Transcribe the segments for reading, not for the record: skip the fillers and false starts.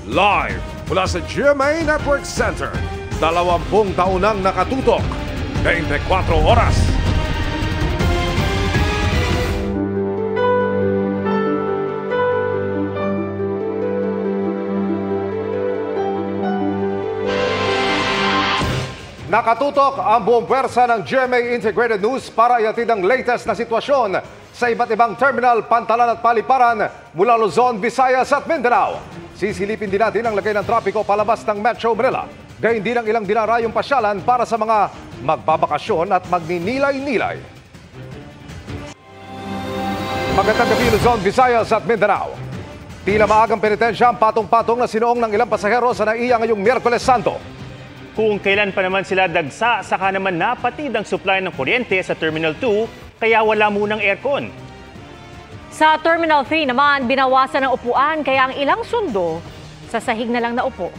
Live mula sa GMA Network Center. 20 taon nang nakatutok. 24 oras. Nakatutok ang buong pwersa ng GMA Integrated News para ihatid ang latest na sitwasyon sa iba't ibang terminal, pantalan at paliparan mula Luzon, Visayas at Mindanao. Sisilipin din natin ang lagay ng trapiko palabas ng Metro Manila. Gayun din ang ilang dinarayong pasyalan para sa mga magbabakasyon at magninilay-nilay. Magandang gabi Luzon, Visayas at Mindanao. Tila maagang penitensya ang patong-patong na sinuong ng ilang pasahero sa NAIA ngayong Miyerkules Santo. Kung kailan pa naman sila dagsa, saka naman napatid ang supply ng kuryente sa Terminal 2, kaya wala munang aircon. Sa Terminal 3 naman, binawasan ng upuan kaya ang ilang sundo sa sahig na lang na upo.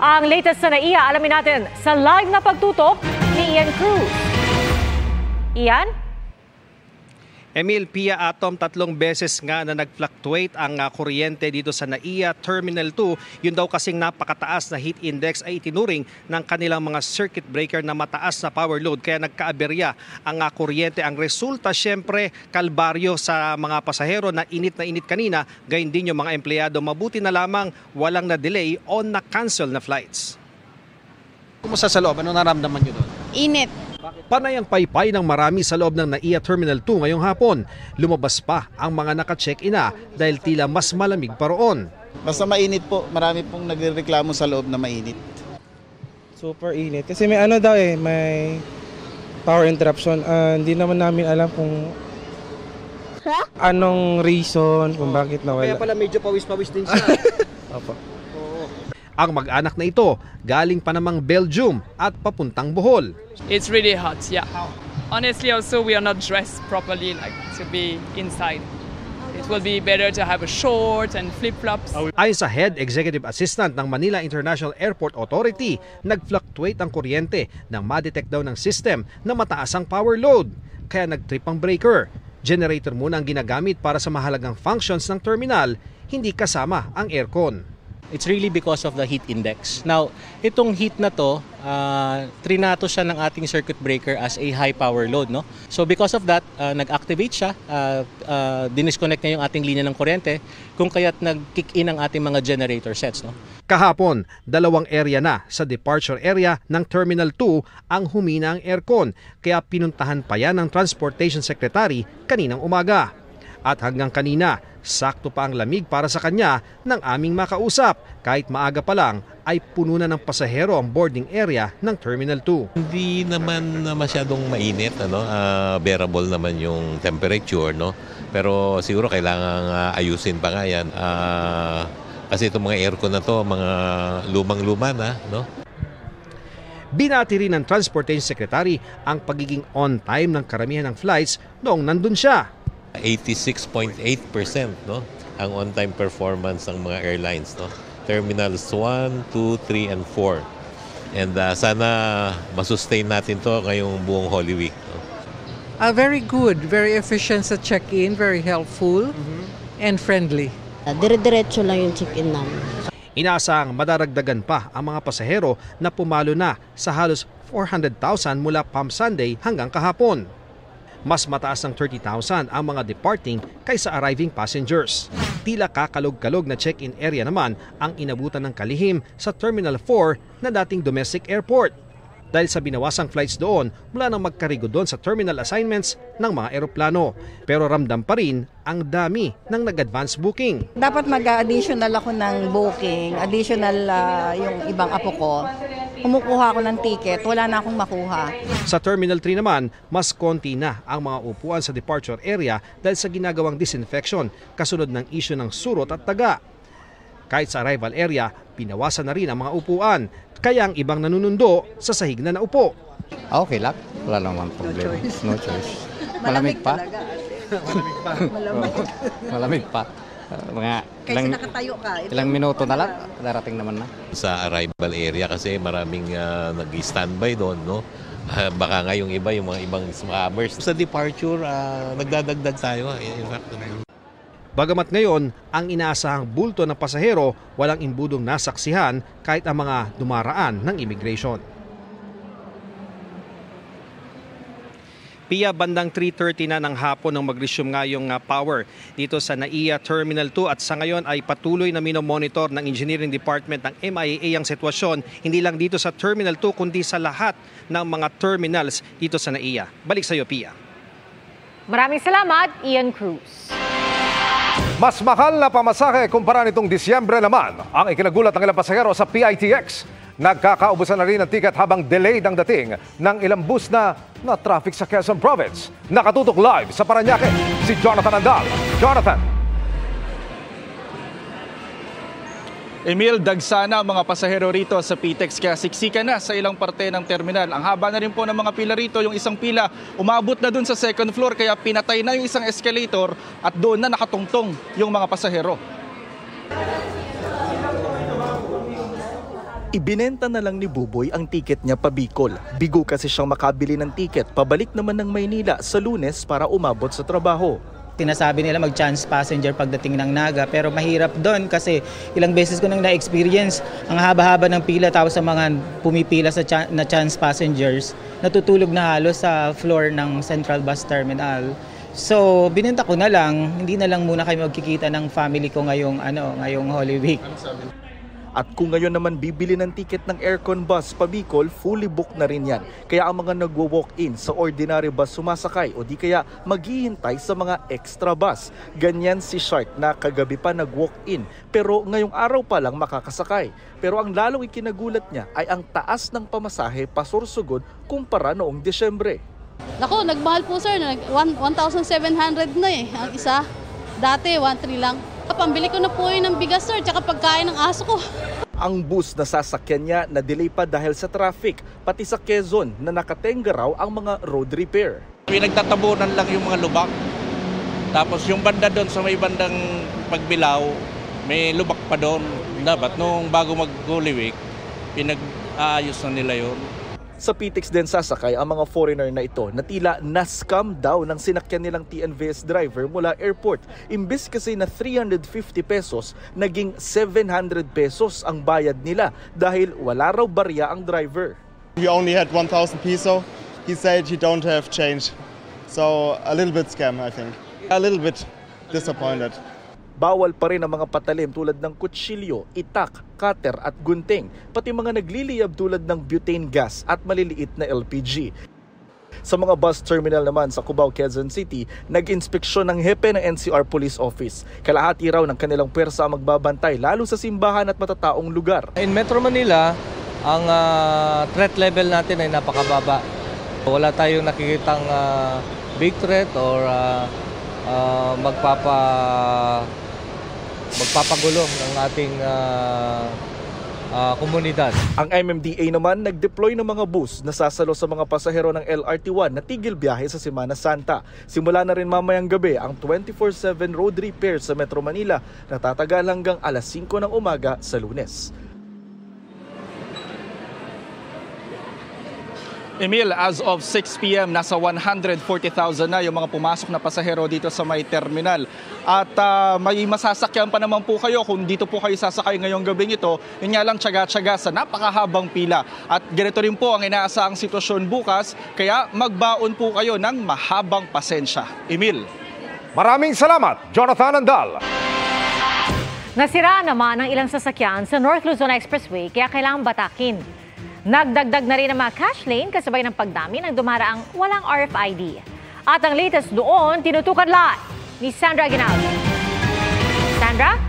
Ang latest sa NAIA, alamin natin sa live na pagtutok ni Ian Cruz. Ian? Emil, Pia Atom, 3 beses nga na nag-fluctuate ang kuryente dito sa NAIA Terminal 2. Yun daw kasing napakataas na heat index ay itinuring ng kanilang mga circuit breaker na mataas na power load. Kaya nagkaaberya ang kuryente. Ang resulta, syempre, kalbaryo sa mga pasahero na init kanina. Gayun din yung mga empleyado. Mabuti na lamang walang na-delay o na-cancel na flights. Kumusta sa loob? Ano naramdaman nyo doon? Init. Panay ang paypay ng marami sa loob ng NAIA Terminal 2 ngayong hapon. Lumabas pa ang mga naka-check-in na dahil tila mas malamig pa roon. Basta mainit po. Marami pong nagreklamo sa loob na mainit. Super init. Kasi may may power interruption. Hindi naman namin alam kung anong reason, kung bakit nawala. Kaya pala medyo pawis-pawis din siya. Opo. Ang mag-anak na ito, galing pa namang Belgium at papuntang Bohol. It's really hot, yeah. Honestly, also we are not dressed properly to be inside. It will be better to have a short and flip-flops. Ayon sa Head Executive Assistant ng Manila International Airport Authority, nag-fluctuate ang kuryente nang ma-detect daw ng system na mataas ang power load. Kaya nag-trip ang breaker. Generator muna ang ginagamit para sa mahalagang functions ng terminal, hindi kasama ang aircon. It's really because of the heat index. Now, itong heat na to, trinato siya ng ating circuit breaker as a high power load. No? So because of that, nag-activate siya, dinisconnect niya yung ating linya ng kuryente, kung kaya't nag-kick in ang ating mga generator sets. No? Kahapon, 2 area na sa departure area ng Terminal 2 ang humina ang aircon, kaya pinuntahan pa yan ng Transportation Secretary kaninang umaga. At hanggang kanina, sakto pa ang lamig para sa kanya ng aming makausap. Kahit maaga pa lang ay puno na ng pasahero ang boarding area ng Terminal 2. Hindi naman masyadong mainit, bearable naman yung temperature, no? Pero siguro kailangan ayusin pa nga yan. Kasi itong mga aircon na to, mga lumang-luma na, no? Binati rin ng Transportation Secretary ang pagiging on time ng karamihan ng flights noong nandun siya. 86.8%, no, ang on-time performance ng mga airlines, no. Terminals 1, 2, 3 and 4. And sana masustain natin to ngayong buong Holy Week, no? Very good, very efficient sa check-in, very helpful and friendly. Dire-diretso lang yung check-in namin. Inaasang madaragdagan pa ang mga pasahero na pumalo na sa halos 400,000 mula Palm Sunday hanggang kahapon. Mas mataas ng 30,000 ang mga departing kaysa arriving passengers. Tila kakalog-kalog na check-in area naman ang inabutan ng kalihim sa Terminal 4 na dating domestic airport. Dahil sa binawasang flights doon mula nang magkarigo doon sa terminal assignments ng mga eroplano. Pero ramdam pa rin ang dami ng nag-advance booking. Dapat mag-additional ako ng booking, additional yung ibang apo ko. Kumukuha ako ng ticket, wala na akong makuha. Sa Terminal 3 naman, mas konti na ang mga upuan sa departure area dahil sa ginagawang disinfection kasunod ng issue ng surot at taga. Kahit sa arrival area, pinawasan na rin ang mga upuan, kaya ang ibang nanunundo sa sahig na naupo. Okay lang, wala naman problema. No choice. Malamig pa. Malamig pa. Kasi nakatayo ka. Ilang minuto na lang, darating naman na. Sa arrival area kasi maraming nag-standby doon, no? Baka nga yung iba, yung mga ibang scammers. Sa departure, nagdadagdag tayo. In fact, Bagamat ngayon, ang inaasahang bulto ng pasahero walang imbudong nasaksihan kahit ang mga dumaraan ng immigration. Pia, bandang 3:30 na ng hapon nang mag-resume nga yung power dito sa NAIA Terminal 2 at sa ngayon ay patuloy na minomonitor ng Engineering Department ng MIA ang sitwasyon hindi lang dito sa Terminal 2 kundi sa lahat ng mga terminals dito sa NAIA. Balik sa iyo, Pia. Maraming salamat, Ian Cruz. Mas mahal na pamasahe kumpara nitong Disyembre naman ang ikinagulat ng ilang pasahero sa PITX. Nagkakaubusan na rin ng ticket habang delayed ang dating ng ilang bus na traffic sa Quezon Province. Nakatutok live sa Parañaque, si Jonathan Andal. Jonathan. Emil, dagsana ang mga pasahero rito sa PITX kaya siksika na sa ilang parte ng terminal. Ang haba na rin po ng mga pila rito, yung isang pila umabot na dun sa second floor kaya pinatay na yung isang escalator at doon na nakatungtong yung mga pasahero. Ibinenta na lang ni Buboy ang tiket niya pa Bicol. Bigo kasi siyang makabili ng tiket pabalik naman ng Maynila sa Lunes para umabot sa trabaho. Tinasabi nila mag-chance passenger pagdating ng Naga pero mahirap doon kasi ilang beses ko nang na-experience ang haba-haba ng pila tapos sa mga pumipila sa na chance passengers natutulog na halos sa floor ng Central Bus Terminal. So binenta ko na lang, hindi na lang muna kayo magkikita ng family ko ngayong Holy Week. At kung ngayon naman bibili ng ticket ng aircon bus pa Bicol, fully booked na rin yan. Kaya ang mga nagwo-walk-in sa ordinary bus sumasakay o di kaya maghihintay sa mga extra bus. Ganyan si Shark na kagabi pa nag-walk-in pero ngayong araw pa lang makakasakay. Pero ang lalong ikinagulat niya ay ang taas ng pamasahe pa-Sorsogon kumpara noong Desyembre. Naku, nagmahal po sir, 1,700 na ang isa. Dati 1,300 lang. Pambili ko na po yun ng bigas sir, tsaka pagkain ng aso ko. Ang bus na sasakyan niya na-delay pa dahil sa traffic, pati sa Quezon na nakatenga raw ang mga road repair. Pinagtatabunan lang yung mga lubak. Tapos yung banda doon sa may bandang Pagbilao, may lubak pa doon. Dapat nung bago mag-Holy Week, pinag-aayos na nila yun. Sa PITX din sasakay ang mga foreigner na ito na tila na-scam daw ng sinakyan nilang TNVS driver mula airport. Imbis kasi na 350 pesos, naging 700 pesos ang bayad nila dahil wala raw barya ang driver. He only had 1,000 peso. He said he don't have change. So a little bit scam, I think. A little bit disappointed. Bawal pa rin ang mga patalim tulad ng kutsilyo, itak, cutter at gunting, pati mga nagliliyab tulad ng butane gas at maliliit na LPG. Sa mga bus terminal naman sa Cubao, Quezon City, nag-inspeksyon ng hepe ng NCR Police Office. Kalahati raw ng kanilang pwersa ang magbabantay lalo sa simbahan at matataong lugar. In Metro Manila, ang threat level natin ay napakababa. Wala tayong nakikitang big threat or magpapagulo ng ating komunidad. Ang MMDA naman nag-deploy ng mga bus na sasalo sa mga pasahero ng LRT1 na tigil biyahe sa Semana Santa. Simula na rin mamayang gabi ang 24/7 road repair sa Metro Manila na tatagal hanggang alas 5 ng umaga sa Lunes. Emil, as of 6 p.m., nasa 140,000 na yung mga pumasok na pasahero dito sa may terminal. At may masasakyan pa naman po kayo kung dito po kayo sasakay ngayong gabing ito. Yun nga lang tsaga-tsaga sa napakahabang pila. At ganito rin po ang inaasahang sitwasyon bukas, kaya magbaon po kayo ng mahabang pasensya. Emil. Maraming salamat, Jonathan Andal. Nasira naman ang ilang sasakyan sa North Luzon Expressway kaya kailangang batakin. Nagdagdag na rin ang mga cash lane kasabay ng pagdami ng dumaraang walang RFID. At ang latest doon, tinutukan live ni Sandra Aguinaldo. Sandra?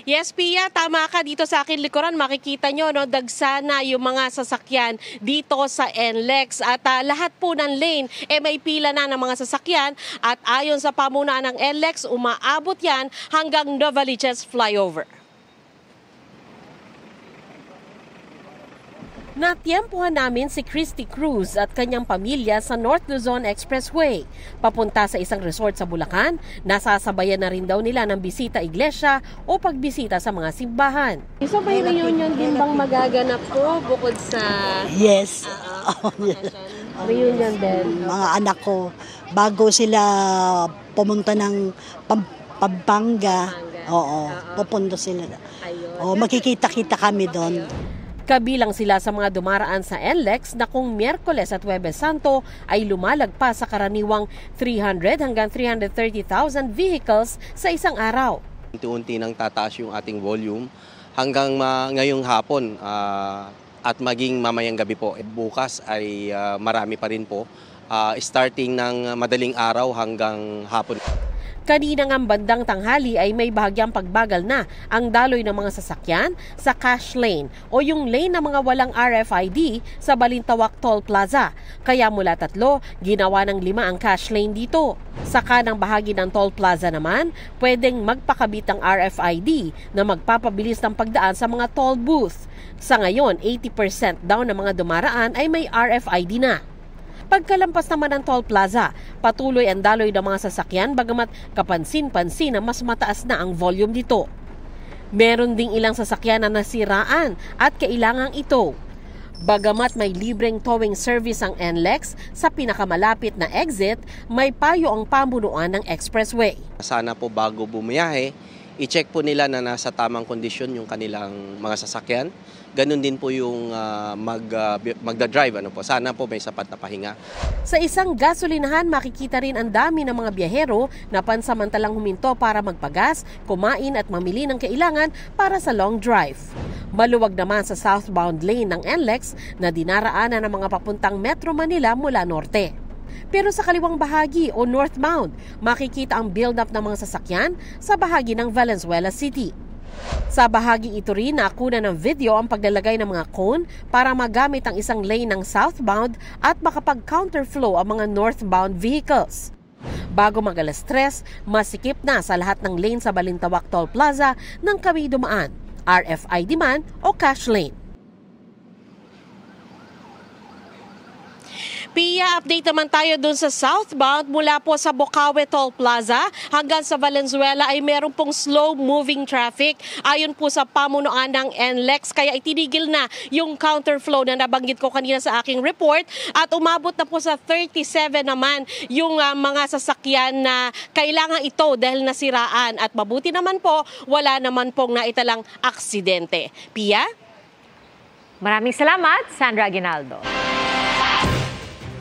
Yes, Pia, tama ka dito sa akin likuran. Makikita nyo, dagsana yung mga sasakyan dito sa NLEX. At lahat po ng lane, may pila na ng mga sasakyan. At ayon sa pamunaan ng NLEX, umaabot yan hanggang Novaliches Flyover. Natyempuhan namin si Christy Cruz at kanyang pamilya sa North Luzon Expressway. Papunta sa isang resort sa Bulacan, nasasabayan na rin daw nila ng bisita iglesia o pagbisita sa mga simbahan. So may reunion din bang magaganap po bukod sa... Yes. Reunion din. Mga anak ko, bago sila pumunta ng Pampanga, pupunta sila. Makikita-kita kami doon. Kabilang sila sa mga dumaraan sa NLEX na kung Miyerkules at Huwebes Santo ay lumalagpas sa karaniwang 300 hanggang 330,000 vehicles sa isang araw. Unti-unti nang tataas yung ating volume hanggang ngayong hapon at maging mamayang gabi po. Bukas ay marami pa rin po, starting ng madaling araw hanggang hapon. Kanina ng bandang tanghali ay may bahagyang pagbagal na ang daloy ng mga sasakyan sa cash lane o yung lane ng mga walang RFID sa Balintawak Toll Plaza. Kaya mula 3, ginawa ng 5 ang cash lane dito. Sa kanang bahagi ng Toll Plaza naman, pwedeng magpakabit ang RFID na magpapabilis ng pagdaan sa mga toll booth. Sa ngayon, 80% daw ng mga dumaraan ay may RFID na. Pagkalampas naman ng Toll Plaza, patuloy ang daloy ng mga sasakyan bagamat kapansin-pansin na mas mataas na ang volume dito. Meron ding ilang sasakyan na nasiraan at kailangang ito. Bagamat may libreng towing service ang NLEX, sa pinakamalapit na exit, may payo ang pamunuan ng expressway. Sana po bago bumiyahe, i-check po nila na nasa tamang kondisyon yung kanilang mga sasakyan. Ganun din po yung magda-drive. Sana po may sapat na pahinga. Sa isang gasolinahan, makikita rin ang dami ng mga biyahero na pansamantalang huminto para magpagas, kumain at mamili ng kailangan para sa long drive. Maluwag naman sa southbound lane ng NLEX na dinaraanan ng mga papuntang Metro Manila mula norte. Pero sa kaliwang bahagi o northbound, makikita ang build-up ng mga sasakyan sa bahagi ng Valenzuela City. Sa bahagi ito rin, naakuna ng video ang paglalagay ng mga cone para magamit ang isang lane ng southbound at makapag-counterflow ang mga northbound vehicles. Bago mag-alas 3, masikip na sa lahat ng lane sa Balintawak Toll Plaza ng kami dumaan, RFID man o cash lane. Pia, update naman tayo dun sa southbound mula po sa Bocaue Toll Plaza hanggang sa Valenzuela ay meron pong slow-moving traffic ayon po sa pamunuan ng NLEX. Kaya itinigil na yung counterflow na nabanggit ko kanina sa aking report at umabot na po sa 37 naman yung mga sasakyan na kailangan ito dahil nasiraan at mabuti naman po wala naman pong naitalang aksidente. Pia? Maraming salamat, Sandra Aguinaldo.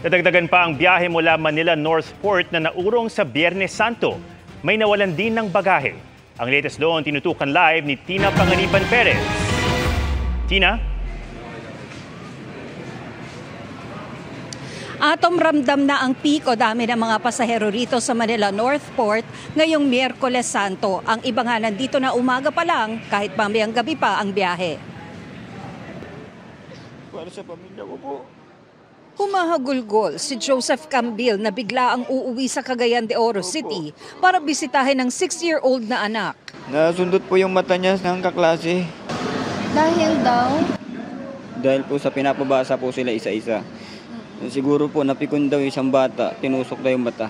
Nadagdagan pa ang biyahe mula Manila Northport na naurong sa Biyernes Santo. May nawalan din ng bagahe. Ang latest doon tinutukan live ni Tina Panganiban Perez. Tina? Atom ramdam na ang piko dami ng mga pasahero rito sa Manila Northport ngayong Miyerkules Santo. Ang iba nga nandito na umaga pa lang kahit mamayang gabi pa ang biyahe. Para sa pamilya ko po. Humahagulgol si Joseph Cambil na bigla ang uuwi sa Cagayan de Oro City para bisitahin ng 6-year-old na anak. Nasundot po yung mata niya ng kaklase. Dahil daw? Dahil po sa pinapabasa po sila isa-isa. Siguro po napikon daw isang bata, tinusok daw yung mata.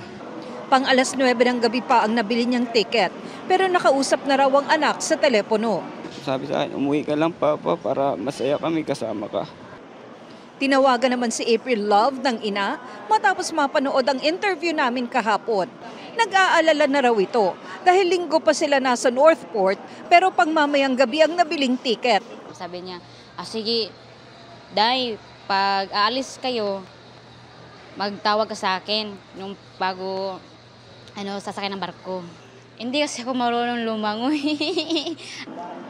Pang alas 9 ng gabi pa ang nabili niyang tiket, pero nakausap na raw ang anak sa telepono. Sabi sa akin, umuwi ka lang papa para masaya kami kasama ka. Tinawagan naman si April Love ng ina matapos mapanood ang interview namin kahapon. Nag-aalala na raw ito dahil linggo pa sila nasa Northport pero pang mamayang gabi ang nabiling tiket. Sabi niya, sige, Day, pag aalis kayo, magtawag ka sa akin nung bago sasakay ng barko. Hindi kasi ako marunong lumangoy.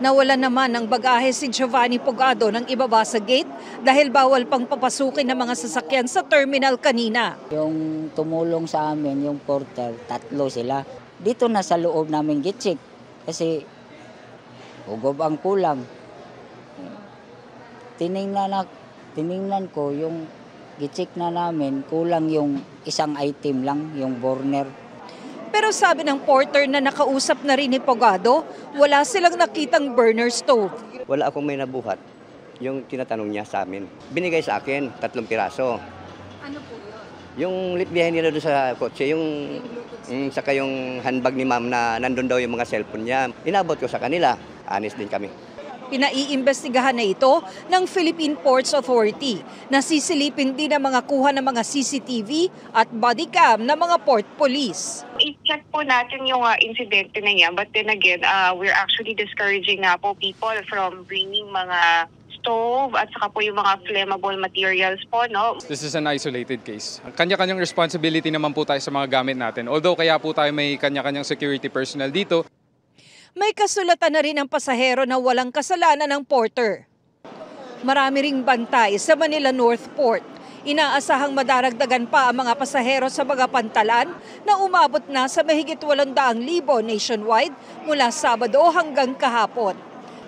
Nawala naman ng bagahe si Giovanni Pogado nang ibaba sa gate dahil bawal pang papasukin ng mga sasakyan sa terminal kanina. Yung tumulong sa amin, yung porter, 3 sila. Dito na sa loob namin gitsik kasi ugob ang kulang. Tiningnan ko yung gitsik na namin, kulang yung isang item lang, yung burner. Pero sabi ng porter na nakausap na rin ni Pogado, wala silang nakitang burner stove. Wala akong may nabuhat. Yung tinatanong niya sa amin. Binigay sa akin 3 piraso. Ano po yun? Yung litbiyahe nila doon sa kotse, yung saka yung handbag ni ma'am na nandun daw yung mga cellphone niya. Inabot ko sa kanila. Honest din kami. Pinaiimbestigahan na ito ng Philippine Ports Authority na sisilipin din ang mga kuha ng mga CCTV at body cam ng mga port police. I-check po natin yung insidente na yan, but then again, we're actually discouraging po people from bringing mga stove at saka po yung mga flammable materials po, no? This is an isolated case. Kanya-kanyang responsibility naman po tayo sa mga gamit natin. Although kaya po tayo may kanya-kanyang security personnel dito. May kasulatan na rin ang pasahero na walang kasalanan ng porter. Marami ring bantay sa Manila North Port. Inaasahang madaragdagan pa ang mga pasahero sa mga pantalan na umabot na sa mahigit 800,000 nationwide mula Sabado hanggang kahapon.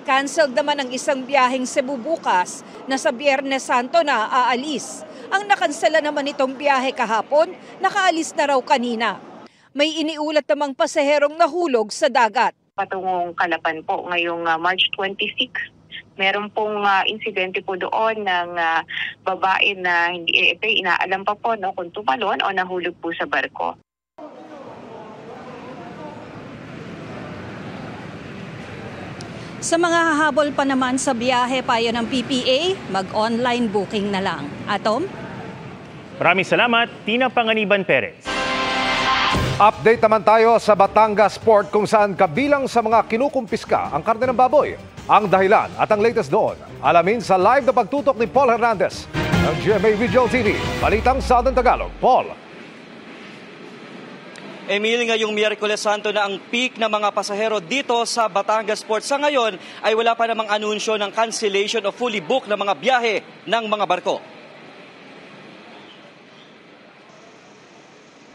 Cancelled naman ang isang biyaheng Cebu bukas na sa Biyernes Santo na aalis. Ang nakansela naman itong biyahe kahapon, nakaalis na raw kanina. May iniulat namang pasaherong nahulog sa dagat. Patungong Calapan po ngayong March 26. Meron pong insidente po doon ng babae na hindi inaalam pa po kung tumalon o nahulog po sa barko. Sa mga hahabol pa naman sa biyahe payo ng PPA, mag-online booking na lang. Atom? Maraming salamat, Tina Panganiban Perez. Update naman tayo sa Batangas Port kung saan kabilang sa mga kinukumpiska ang karne ng baboy. Ang dahilan at ang latest doon, alamin sa live na pagtutok ni Paul Hernandez ng GMA Regional TV. Balitang Southern Tagalog. Paul. Emil, ngayong Miyerkules Santo na ang peak ng mga pasahero dito sa Batangas Port. Sa ngayon ay wala pa namang anunsyo ng cancellation o fully book ng mga biyahe ng mga barko.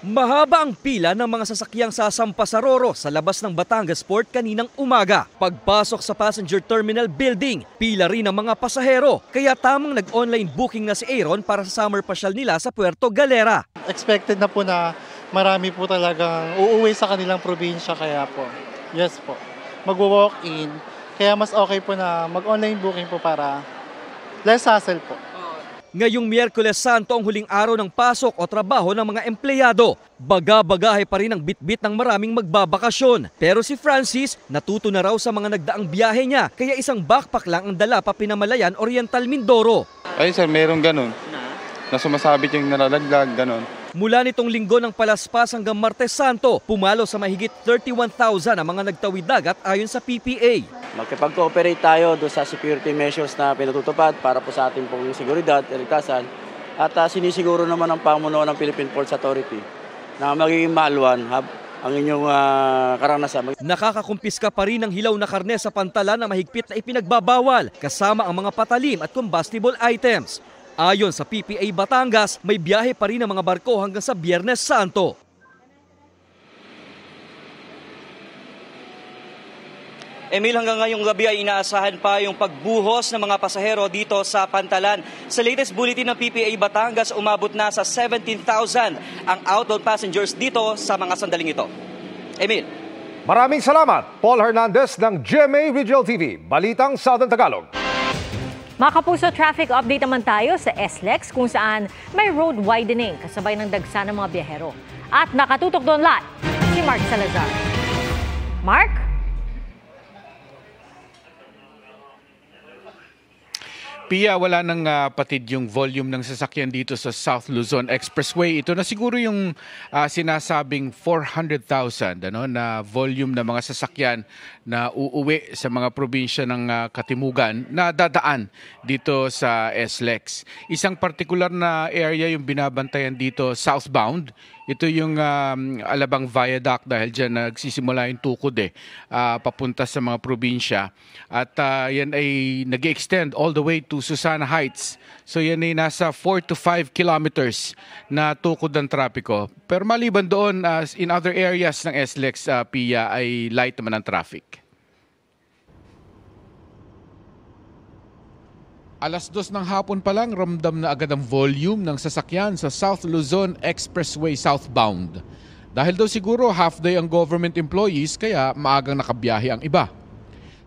Mahaba ang pila ng mga sasakyang sasampa-saroro sa labas ng Batangas Port kaninang umaga. Pagpasok sa passenger terminal building, pila rin ang mga pasahero. Kaya tamang nag-online booking na si Aaron para sa summer pasyal nila sa Puerto Galera. Expected na po na marami po talagang uuwi sa kanilang probinsya, kaya po, yes po, mag-walk-in. Kaya mas okay po na mag-online booking po para less hassle po. Ngayong Miyerkules Santo ang huling araw ng pasok o trabaho ng mga empleyado. Baga-bagahe pa rin ang bitbit ng maraming magbabakasyon. Pero si Francis, natuto na raw sa mga nagdaang biyahe niya, kaya isang backpack lang ang dala pa Pinamalayan, Oriental Mindoro. Ayun sir, meron ganun. Na sumasabit yung nalalaglag, ganun. Mula nitong linggo ng Palaspas hanggang Martes Santo, pumalo sa mahigit 31,000 ang mga nagtawid dagat ayon sa PPA. Magkipag-cooperate tayo doon sa security measures na pinatutupad para po sa ating pong seguridad, iligtasan. At sinisiguro naman ang pamunuan ng Philippine Ports Authority na magiging maluwan ang inyong karanasan. Nakakakumpiska pa rin ng hilaw na karne sa pantalan na mahigpit na ipinagbabawal, kasama ang mga patalim at combustible items. Ayon sa PPA Batangas, may biyahe pa rin ang mga barko hanggang sa Biyernes Santo. Emil, hanggang ngayong gabi ay inaasahan pa yung pagbuhos ng mga pasahero dito sa pantalan. Sa latest bulletin ng PPA Batangas, umabot na sa 17,000 ang outbound passengers dito sa mga sandaling ito. Emil. Maraming salamat, Paul Hernandez ng GMA Regional TV. Balitang Southern Tagalog. Mga kapuso, traffic update naman tayo sa SLEX kung saan may road widening kasabay ng dagsa ng mga biyahero. At nakatutok doon live si Mark Salazar. Mark? Pia, wala nang patid yung volume ng sasakyan dito sa South Luzon Expressway. Ito na siguro yung sinasabing 400,000 na volume ng mga sasakyan na uuwi sa mga probinsya ng Katimugan na dadaan dito sa SLEX. Isang partikular na area yung binabantayan dito southbound. Ito yung Alabang Viaduct dahil dyan nagsisimula yung tukod papunta sa mga probinsya. At yan ay nag-extend all the way to Susana Heights. So yan ay nasa 4 to 5 kilometers na tukod ng trapiko. Pero maliban doon, in other areas ng SLEX, Pia, ay light naman ang traffic. Alas 2 ng hapon pa lang, ramdam na agad ang volume ng sasakyan sa South Luzon Expressway southbound. Dahil daw siguro half-day ang government employees kaya maagang nakabiyahe ang iba.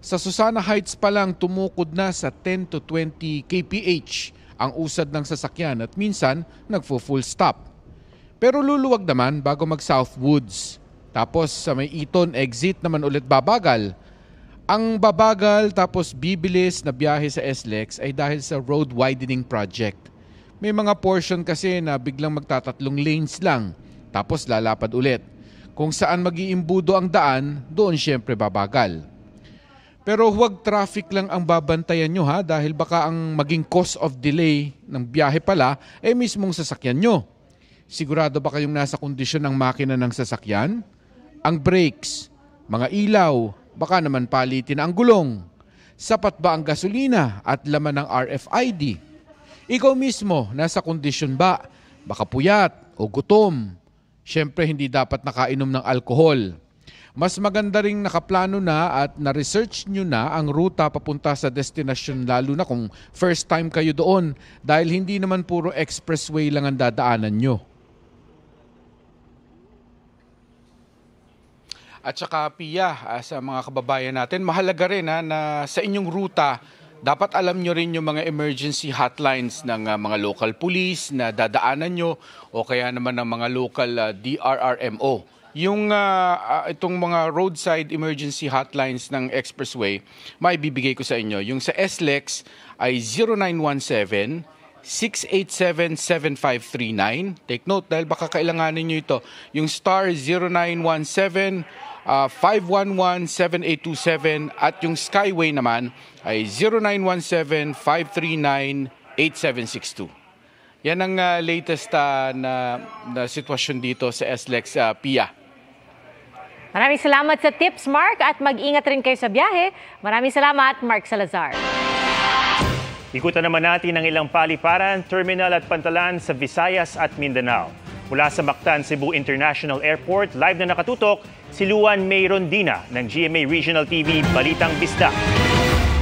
Sa Susana Heights pa lang tumukod na sa 10 to 20 kph ang usad ng sasakyan at minsan nagfo-full stop. Pero luluwag naman bago mag South Woods. Tapos sa may Eton exit naman ulit babagal. Ang babagal tapos bibilis na biyahe sa SLEX ay dahil sa road widening project. May mga portion kasi na biglang magtatatlong lanes lang tapos lalapad ulit. Kung saan mag-iimbudo ang daan, doon syempre babagal. Pero huwag traffic lang ang babantayan nyo ha, dahil baka ang maging cause of delay ng biyahe pala ay mismong sasakyan nyo. Sigurado ba kayong nasa kondisyon ng makina ng sasakyan? Ang brakes, mga ilaw, baka naman palitin ang gulong. Sapat ba ang gasolina at laman ng RFID? Ikaw mismo, nasa kondisyon ba? Baka puyat o gutom. Siyempre, hindi dapat nakainom ng alkohol. Mas maganda ring nakaplano na at na-research nyo na ang ruta papunta sa destinasyon, lalo na kung first time kayo doon, dahil hindi naman puro expressway lang ang dadaanan nyo. At saka Pia, sa mga kababayan natin, mahalaga rin na sa inyong ruta, dapat alam nyo rin yung mga emergency hotlines ng mga local police na dadaanan nyo o kaya naman ng mga local DRRMO. Yung itong mga roadside emergency hotlines ng expressway, maibibigay ko sa inyo. Yung sa SLEX ay 0917-687-7539. Take note dahil baka kailanganin nyo ito. Yung star 0917-511-7827 at yung Skyway naman ay 0917-539-8762. Yan ang latest na sitwasyon dito sa SLEX, Pia. Maraming salamat sa tips, Mark, at mag-ingat rin kayo sa biyahe. Maraming salamat, Mark Salazar. Ikutan naman natin ang ilang paliparan, terminal at pantalan sa Visayas at Mindanao. Mula sa Mactan Cebu International Airport, live na nakatutok si Luan May Rondina ng GMA Regional TV Balitang Bista.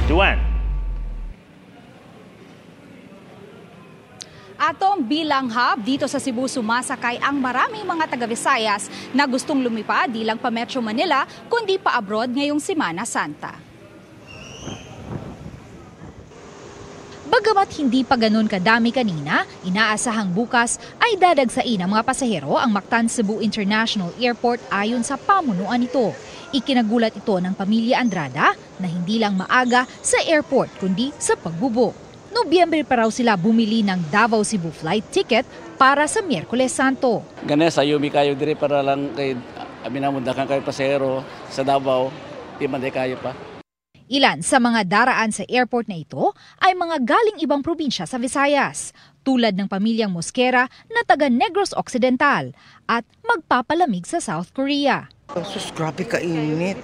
Luan. Atong bilang hub dito sa Cebu, sumasakay ang maraming mga taga-Visayas na gustong lumipad di lang pa Metro Manila kundi pa abroad ngayong Semana Santa. Bagamat hindi pa ganun kadami kanina, inaasahang bukas ay dadagsain ang mga pasahero ang Mactan Cebu International Airport ayon sa pamunuan nito. Ikinagulat ito ng pamilya Andrada na hindi lang maaga sa airport kundi sa pagbubok. Nobyembre pa raw sila bumili ng Davao Cebu flight ticket para sa Miyerkules Santo. Ganun sa Yumi kayo dire para lang kay aminamundakan kayo pasahero sa Davao, di man kayo pa. Ilan sa mga daraan sa airport na ito ay mga galing ibang probinsya sa Visayas, tulad ng pamilyang Mosquera na taga Negros Occidental at magpapalamig sa South Korea. Sus, grabe ka-init.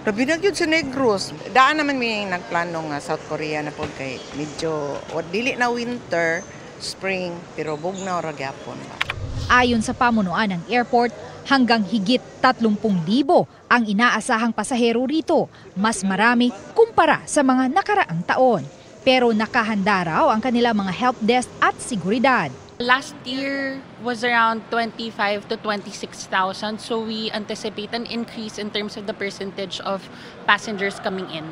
Labi na yun sa Negros. Daan naman may nagplano nga South Korea na po kay medyo dili na winter, spring, pero bugnaw ra gyapon ba. Ayon sa pamunuan ng airport, hanggang higit 30,000 ang inaasahang pasahero rito, mas marami kumpara sa mga nakaraang taon. Pero nakahanda raw ang kanila mga help desk at seguridad. Last year was around 25 to 26,000, so we anticipate an increase in terms of the percentage of passengers coming in.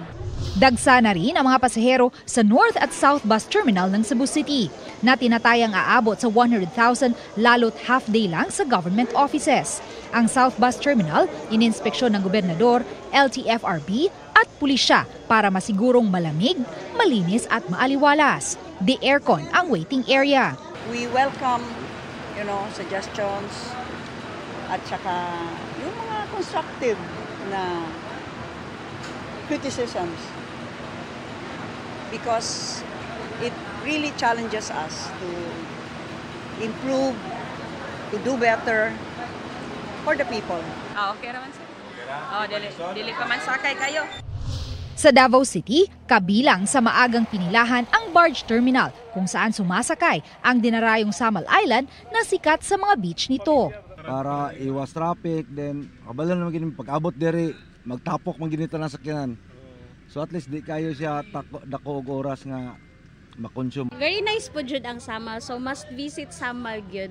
Dagsa na rin ang mga pasahero sa North at South Bus Terminal ng Cebu City na tinatayang aabot sa 100,000 lalo't half-day lang sa government offices. Ang South Bus Terminal ininspeksyon ng gobernador, LTFRB at pulisya para masigurong malamig, malinis at maaliwalas. The aircon ang waiting area. We welcome, suggestions at saka yung mga constructive na criticisms because it really challenges us to improve, to do better for the people. Okay naman sir. Dili pa man sakay kayo. Sa Davao City, kabilang sa maagang pinilahan ang barge terminal kung saan sumasakay ang dinarayong Samal Island na sikat sa mga beach nito. Para iwas traffic, then kabalan naman gini pag-abot diri, magtapok man ginito ng sakyanan. So at least di kayo siya dako og oras nga makonsume. Very nice po jud ang Samal, so must visit Samal gyud.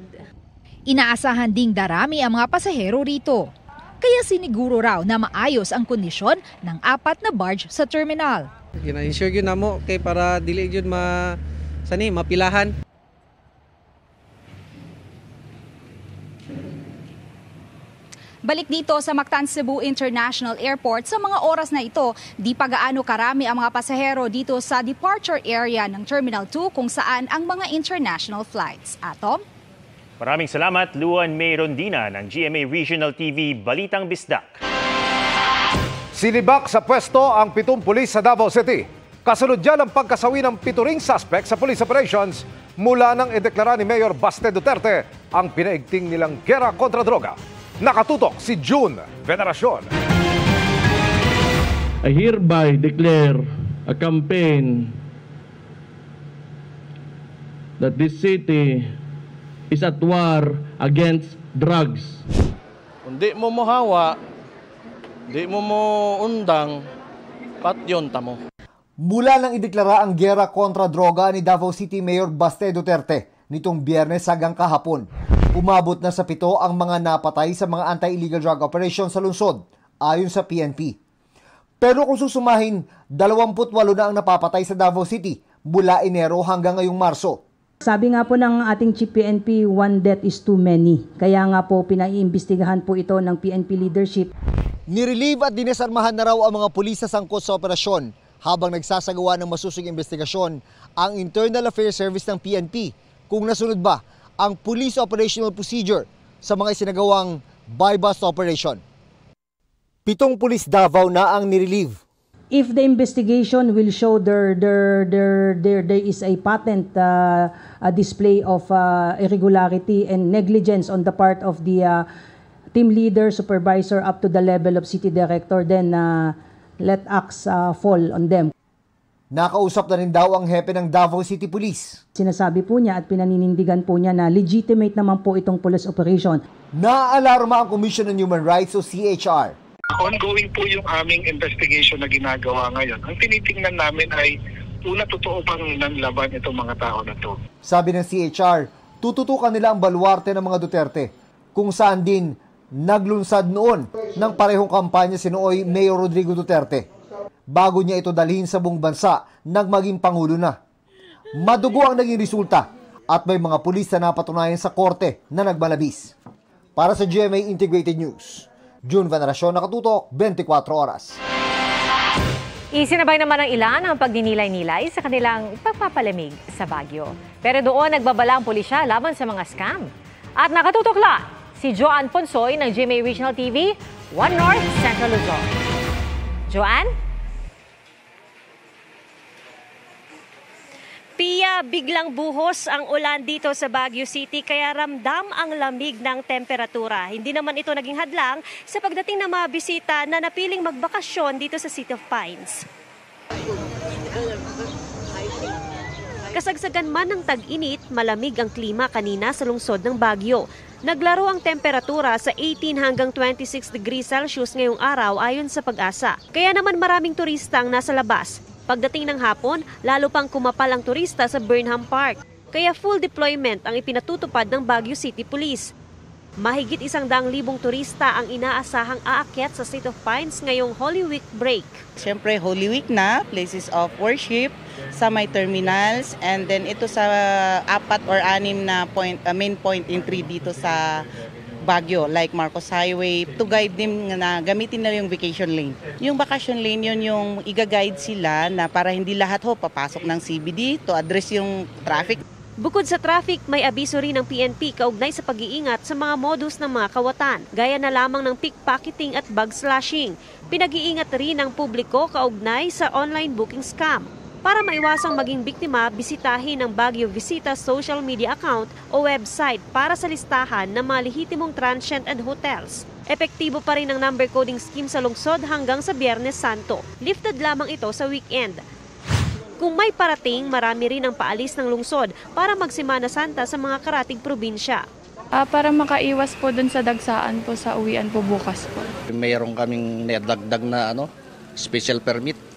Inaasahan ding darami ang mga pasahero rito. Kaya siniguro raw na maayos ang kondisyon ng 4 na barge sa terminal. Gina-insure yun na mo kay para dili yun mapilahan. Balik dito sa Mactan Cebu International Airport, sa mga oras na ito, di pa gaano karami ang mga pasahero dito sa departure area ng Terminal 2 kung saan ang mga international flights. Atom? Maraming salamat, Luan May Rondina ng GMA Regional TV Balitang Bisdak. Sinibak sa pwesto ang 7 pulis sa Davao City. Kasunod dyan ang pagkasawi ng 7 ring suspect sa police operations mula nang ideklara ni Mayor Baste Duterte ang pinaigting nilang gera kontra droga. Nakatutok si June Veneracion. I hereby declare a campaign that this city is at war against drugs. Kung di mo mohawa, di mo undang, patyon tamo. Mula nang ideklara ang gera kontra droga ni Davao City Mayor Baste Duterte nitong Biyernes hanggang kahapon, umabot na sa 7 ang mga napatay sa mga anti-illegal drug operations sa lungsod, ayon sa PNP. Pero kung susumahin, 28 na ang napapatay sa Davao City mula Enero hanggang ngayong Marso. Sabi nga po ng ating Chief PNP, one death is too many. Kaya nga po pinaiimbestigahan po ito ng PNP leadership. Nirelieve at dinesarmahan na raw ang mga pulis sa sangkot sa operasyon habang nagsasagawa ng masusing investigasyon ang Internal Affairs Service ng PNP kung nasunod ba ang Police Operational Procedure sa mga isinagawang buy-bust operation. 7 pulis Davao na ang nirelieve. If the investigation will show there is a patent display of irregularity and negligence on the part of the team leader, supervisor up to the level of city director, then let acts fall on them. Nakausap na rin daw ang hepe ng Davao City Police. Sinasabi po niya at pinaninindigan po niya na legitimate naman po itong police operation. Naaalarma ang Commission on Human Rights o CHR. Ongoing po yung aming investigation na ginagawa ngayon. Ang tinitingnan namin ay una, totoo bang nanlaban itong mga tao na to. Sabi ng CHR, tututukan nila ang baluarte ng mga Duterte, kung saan din naglunsad noon ng parehong kampanya si nooy Mayor Rodrigo Duterte, bago niya ito dalhin sa buong bansa nang maging Pangulo na. Madugo ang naging resulta at may mga pulis na napatunayan sa korte na nagmalabis. Para sa GMA Integrated News, June Veneracion, nakatutok, 24 oras. Isinabay naman ng ilan ang pagninilay-nilay sa kanilang pagpapalamig sa Baguio. Pero doon nagbabala ang pulisya laban sa mga scam. At nakatutok lang si Joanne Ponsoy ng GMA Regional TV, 1 North Central Luzon. Joanne? Pia, biglang buhos ang ulan dito sa Baguio City kaya ramdam ang lamig ng temperatura. Hindi naman ito naging hadlang sa pagdating ng mga bisita na napiling magbakasyon dito sa City of Pines. Kasagsagan man ng tag-init, malamig ang klima kanina sa lungsod ng Baguio. Naglaro ang temperatura sa 18 hanggang 26 degrees Celsius ngayong araw ayon sa Pag-asa. Kaya naman maraming turista ang nasa labas. Pagdating ng hapon, lalo pang kumapal ang turista sa Burnham Park. Kaya full deployment ang ipinatutupad ng Baguio City Police. Mahigit 100,000 turista ang inaasahang aakyat sa City of Pines ngayong Holy Week break. Siyempre, Holy Week na, places of worship sa may terminals, and then ito sa 4 or 6 na main point entry dito sa Baguio, like Marcos Highway, to guide them na gamitin nila yung vacation lane. Yung vacation lane, yun yung i-guide sila na para hindi lahat papasok ng CBD to address yung traffic. Bukod sa traffic, may abiso rin ng PNP kaugnay sa pag-iingat sa mga modus ng mga kawatan, gaya na lamang ng pickpocketing at bag slashing. Pinag-iingat rin ng publiko kaugnay sa online booking scam. Para maiwasang maging biktima, bisitahin ang Baguio Visita social media account o website para sa listahan ng mga lehitimong transient and hotels. Epektibo pa rin ang number coding scheme sa lungsod hanggang sa Biyernes Santo. Lifted lamang ito sa weekend. Kung may parating, marami rin ang paalis ng lungsod para magsimana Santa sa mga karatig probinsya. Para makaiwas po dun sa dagsaan po sa uwian po bukas po. Mayroon kaming nadagdag na special permit.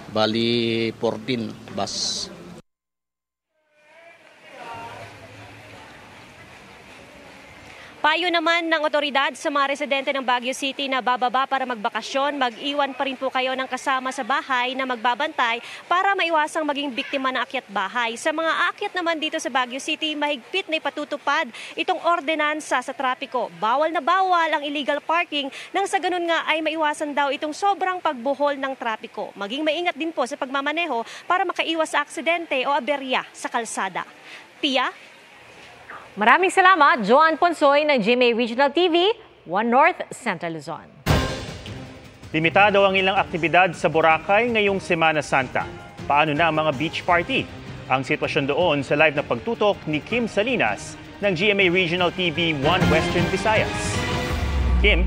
Bali 14 bus. Payo naman ng otoridad sa mga residente ng Baguio City na bababa para magbakasyon, mag-iwan pa rin po kayo ng kasama sa bahay na magbabantay para maiwasang maging biktima ng akyat bahay. Sa mga akyat naman dito sa Baguio City, mahigpit na ipatutupad itong ordinansa sa trapiko. Bawal na bawal ang illegal parking nang sa ganun nga ay maiwasan daw itong sobrang pagbuhol ng trapiko. Maging maingat din po sa pagmamaneho para makaiwas sa aksidente o aberya sa kalsada. Pia? Maraming salamat, Joan Ponsoy ng GMA Regional TV, 1 North Central Luzon. Limitado ang ilang aktibidad sa Boracay ngayong Semana Santa. Paano na ang mga beach party? Ang sitwasyon doon sa live na pagtutok ni Kim Salinas ng GMA Regional TV 1 Western Visayas. Kim?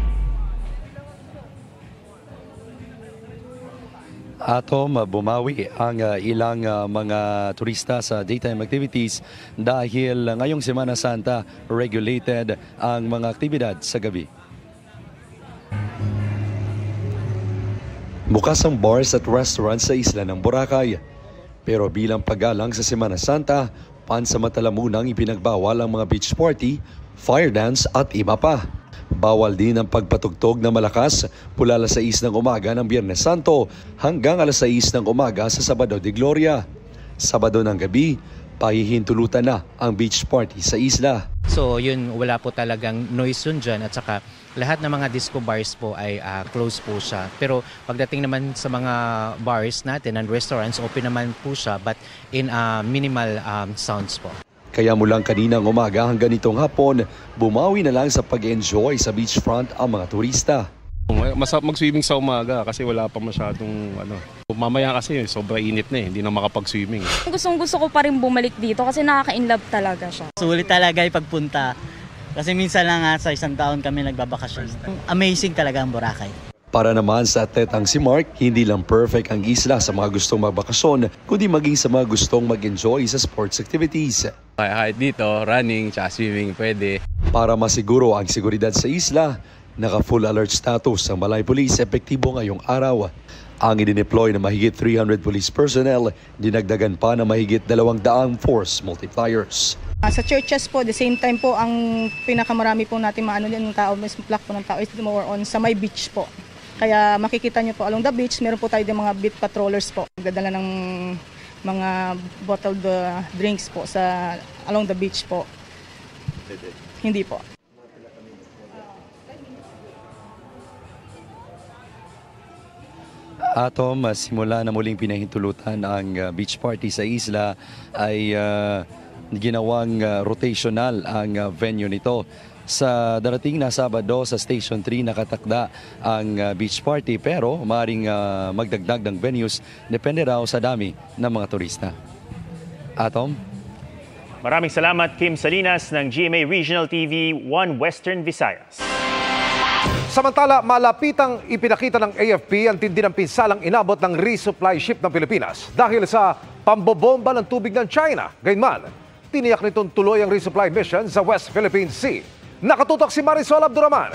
Atom, bumawi ang ilang mga turista sa daytime activities dahil ngayong Semana Santa regulated ang mga aktibidad sa gabi. Bukas ang bars at restaurants sa isla ng Boracay. Pero bilang paggalang sa Semana Santa, pansamantala munang ipinagbawal ang mga beach party, fire dance at iba pa. Bawal din ang pagpatugtog na malakas mula alas 6 ng umaga ng Biyernes Santo hanggang alas 6 ng umaga sa Sabado de Gloria. Sabado ng gabi, pahihintulutan na ang beach party sa isla. So yun, wala po talagang noise yun dyan at saka lahat ng mga disco bars po ay close po siya. Pero pagdating naman sa mga bars natin and restaurants, open naman po siya but in minimal sounds po. Kaya mulang kaninang umaga hanggang nitong hapon, bumawi na lang sa pag-enjoy sa beachfront ang mga turista. Masarap mag-swimming sa umaga kasi wala pa masyadong Mamaya kasi sobrang init na hindi na makapag-swimming. Gusto ko pa rin bumalik dito kasi nakaka-inlove talaga siya. Sulit talaga yung pagpunta kasi minsan lang sa isang taon kami nagbabakasyon. Amazing talaga ang Boracay. Para naman sa tetang si Mark, hindi lang perfect ang isla sa mga gustong magbakasyon, kundi maging sa mga gustong mag-enjoy sa sports activities. Kahit dito, running, swimming, pwede. Para masiguro ang seguridad sa isla, naka-full alert status ang Malay Police epektibo ngayong araw. Ang idineploy na mahigit 300 police personnel, dinagdagan pa na mahigit 200 force multipliers. Sa churches po, the same time po, ang pinakamarami po natin ng tao, mas plak po ng tao is more on sa may beach po. Kaya makikita nyo po along the beach, meron po tayo din mga beach patrollers po. Nagdadala ng mga bottled drinks po sa along the beach po. Hindi po. Atom, simula na muling pinahintulutan ang beach party sa isla ay ginawang rotational ang venue nito. Sa darating na Sabado sa Station 3 nakatakda ang beach party pero maaaring magdagdag ng venues depende raw sa dami ng mga turista. Atom? Maraming salamat Kim Salinas ng GMA Regional TV 1 Western Visayas. Samantala, malapitang ipinakita ng AFP ang tindi ng pinsalang inabot ng resupply ship ng Pilipinas dahil sa pambobomba ng tubig ng China. Gayunman, tiniyak nitong tuloy ang resupply mission sa West Philippine Sea. Nakatutok si Marisol Abduraman.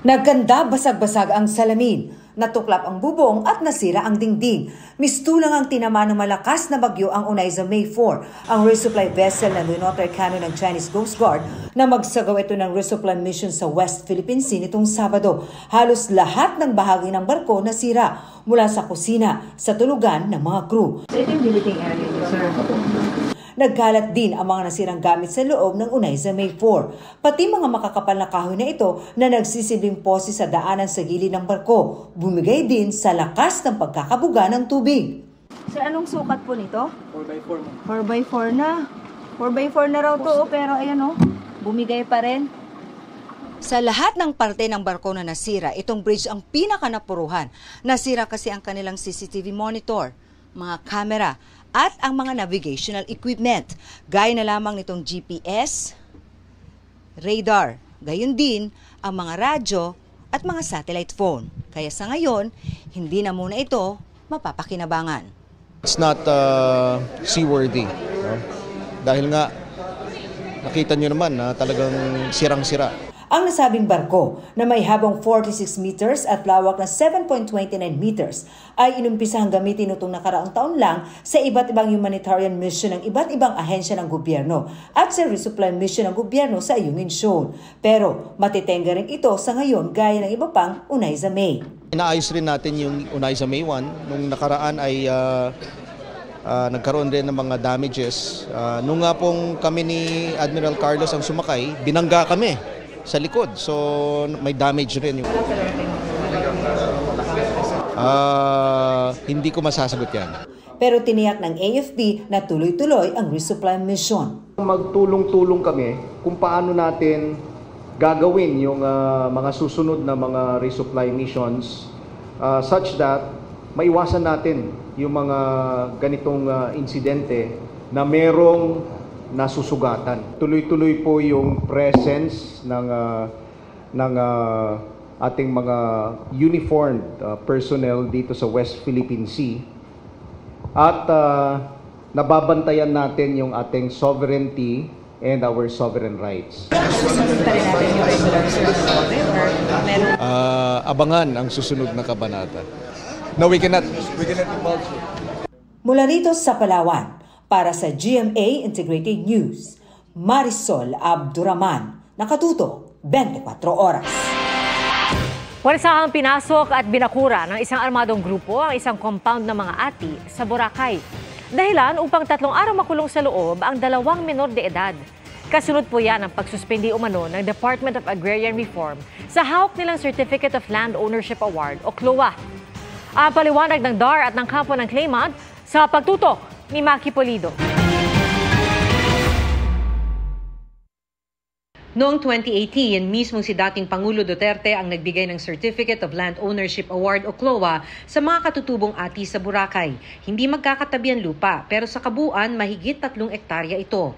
Nagkanda basag-basag ang salamin, natuklap ang bubong at nasira ang dingding. Mistulang ang tinama ng malakas na bagyo ang Unay sa May 4, ang resupply vessel ng Linotre Cano ng Chinese Coast Guard na magsagawa ito ng resupply mission sa West Philippine Sea nitong Sabado. Halos lahat ng bahagi ng barko nasira mula sa kusina sa tulugan ng mga crew. Ito yung billeting area, sir. Nagkalat din ang mga nasirang gamit sa loob ng Unay sa May 4. Pati mga makakapal na kahoy na ito na nagsisilbing poste sa daanan sa gilid ng barko. Bumigay din sa lakas ng pagkakabuga ng tubig. Sir, anong sukat po nito? 4x4. 4x4 na. 4x4 na raw to, pero ayan bumigay pa rin. Sa lahat ng parte ng barko na nasira, itong bridge ang pinakanapuruhan. Nasira kasi ang kanilang CCTV monitor, mga camera, at ang mga navigational equipment. Gaya na lamang nitong GPS, radar, gayon din ang mga radyo at mga satellite phone. Kaya sa ngayon, hindi na muna ito mapapakinabangan. It's not seaworthy. No? Dahil nga, nakita nyo naman na talagang sirang-sira. Ang nasabing barko na may habang 46 meters at lawak na 7.29 meters ay inumpisahang gamitin nitong nakaraang taon lang sa iba't ibang humanitarian mission ng iba't ibang ahensya ng gobyerno at sa resupply mission ng gobyerno sa Ayungin Shoal. Pero matitenga rin ito sa ngayon gaya ng iba pang Unayza May. Inaayos rin natin yung Unayza May 1. Nung nakaraan ay nagkaroon rin ng mga damages. Nung nga pong kami ni Admiral Carlos ang sumakay, binangga kami sa likod. So may damage rin. Hindi ko masasagot yan. Pero tiniyak ng AFP na tuloy-tuloy ang resupply mission. Magtulong-tulong kami kung paano natin gagawin yung mga susunod na mga resupply missions such that maiwasan natin yung mga ganitong insidente na merong nasusugatan. Tuloy-tuloy po yung presence ng ating mga uniformed personnel dito sa West Philippine Sea at nababantayan natin yung ating sovereignty and our sovereign rights. Abangan ang susunod na kabanata. No, we cannot divulge it. Mula rito sa Palawan, para sa GMA Integrated News, Marisol Abduraman, nakatuto 24 oras. Warisahang pinasok at binakura ng isang armadong grupo ang isang compound ng mga ati sa Boracay. Dahilan upang 3 araw makulong sa loob ang 2 menor de edad. Kasunod po yan ang pagsuspendi umano ng Department of Agrarian Reform sa hawak nilang Certificate of Land Ownership Award o CLOA. Ang paliwanag ng DAR at ng kampo ng claimant sa pagtutok ni Maki Polido. Noong 2018, mismong si dating Pangulo Duterte ang nagbigay ng Certificate of Land Ownership Award o CLOA sa mga katutubong ati sa Boracay. Hindi magkakatabi ang lupa, pero sa kabuuan mahigit 3 hektarya ito.